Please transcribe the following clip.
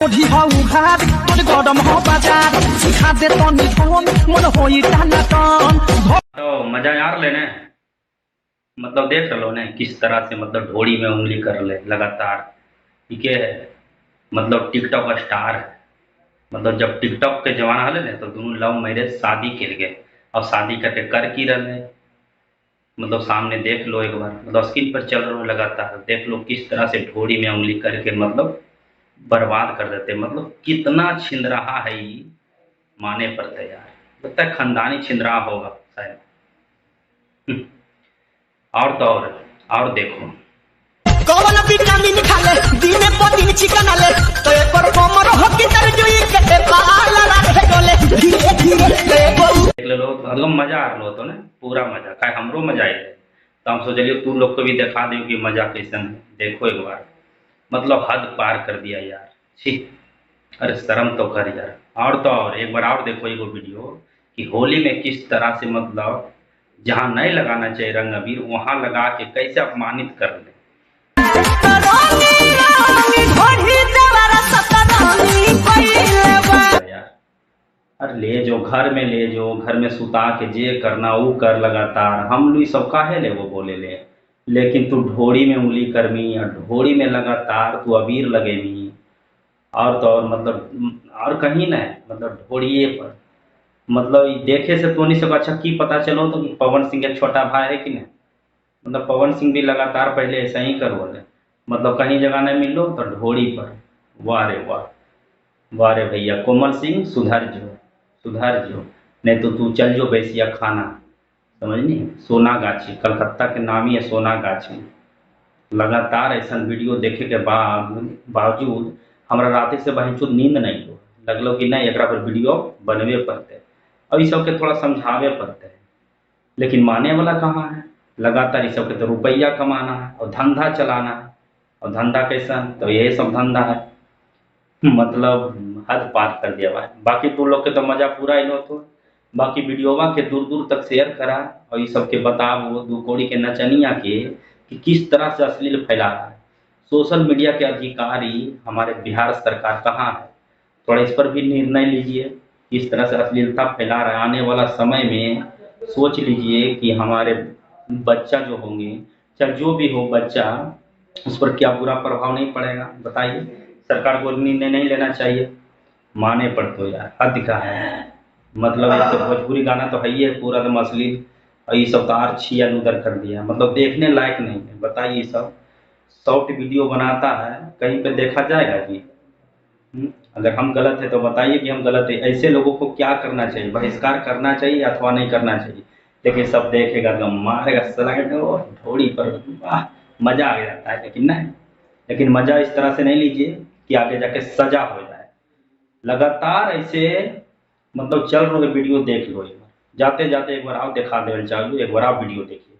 तो मजा यार लेने मतलब देख लो ने किस तरह से मतलब ढोड़ी में उंगली कर ले लगातार। ठीक है, मतलब टिकटॉक स्टार है। मतलब जब टिकटॉक के जमाना हले ने तो दोनों लव मैरिज शादी के लिए और शादी करके कर की रहे। मतलब सामने देख लो एक बार, मतलब स्क्रीन पर चल रहा लगातार देख लो किस तरह से ढोड़ी में उंगली करके मतलब बर्बाद कर देते। मतलब कितना छिंदराहा है ये, माने पड़ते यार। लगता है खानदानी छिंदरा होगा शायद। और तो और देखो कौन विटामिन खाले दिन पर दिन चिकन आले तो एक पर कमर हकी तर जुई के पाल रखे गोले धीरे धीरे देख लो एकदम मजा आ रहा तो ना, पूरा मजा का हमरो मजा आए। तो हम सोचलिए तू लोग को भी दिखा दे कि मजा कैसन है। देखो एक बार, मतलब हद पार कर दिया यार। छी, अरे शर्म तो कर यार। और तो और एक बार और देखो एगो वीडियो कि होली में किस तरह से मतलब जहाँ नहीं लगाना चाहिए रंग अबीर वहां लगा के कैसे अपमानित कर ले। यार अरे ले जो घर में, ले जो घर में सुता के जे करना वो कर लगातार। हम लोग सब काहे ले वो बोले ले, लेकिन तू ढोड़ी में उंगली करमी और ढोड़ी में लगातार तू अबीर लगेमी। और तो और मतलब और कहीं ना मतलब ढोड़िए पर मतलब देखे से तो नहीं सब अच्छा की पता चलो तो कि पवन सिंह एक छोटा भाई है कि नहीं। मतलब पवन सिंह भी लगातार पहले ऐसा ही कर बोले, मतलब कहीं जगह नहीं मिल लो तो ढोड़ी पर। वाह रे वाह, वाह रे भैया कोमल सिंह सुधर जो, सुधर जो, नहीं तो तू चल जो बैसिया खाना। समझनी, सोना गाछी कलकत्ता के नाम ही है सोना गाछी। लगातार ऐसा वीडियो देखे के बावजूद हमारा रात से बहनचोद नींद नहीं हो लगलो कि नहीं एक पर वीडियो बनवे पड़ते और ये सबके थोड़ा समझावे पड़ते हैं। लेकिन माने वाला कहाँ है। लगातार ये सबके तो रुपया कमाना है और धंधा चलाना है। और धंधा कैसा, तो यही सब धंधा है। मतलब हद पार कर दिया भाई। बाकी तू लोग के तो मजा पूरा ही लो तो बाकी वीडियोवा के दूर दूर तक शेयर करा और ये सबके बता वो दू कौड़ी के नचनिया के कि किस तरह से अश्लील फैला रहा है। सोशल मीडिया के अधिकारी हमारे बिहार सरकार कहाँ है, थोड़ा इस पर भी निर्णय लीजिए। किस तरह से अश्लीलता फैला रहा है, आने वाला समय में सोच लीजिए कि हमारे बच्चा जो होंगे चाहे जो भी हो बच्चा, उस पर क्या बुरा प्रभाव नहीं पड़ेगा बताइए। सरकार को निर्णय नहीं लेना चाहिए। माने पर तो यार हद का है। मतलब एक तो भोजपुरी गाना तो है ही है पूरा एकदम अश्लील और ये सब तार छिया उधर कर दिया, मतलब देखने लायक नहीं है। बताइए सब शॉर्ट वीडियो बनाता है कहीं पे देखा जाएगा कि अगर हम गलत है तो बताइए कि हम गलत है। ऐसे लोगों को क्या करना चाहिए, बहिष्कार करना चाहिए अथवा नहीं करना चाहिए। लेकिन सब देखेगा तो मारेगा सलाह ढोड़ी पर, वाह मजा आ जाता है। लेकिन नहीं, लेकिन मजा इस तरह से नहीं लीजिए कि आगे जाके सजा हो जाए। लगातार ऐसे मतलब चल रहे वीडियो देख लो एक बार, जाते जाते एक बार आप दिखा दे चालू, एक बार आप वीडियो देखिए।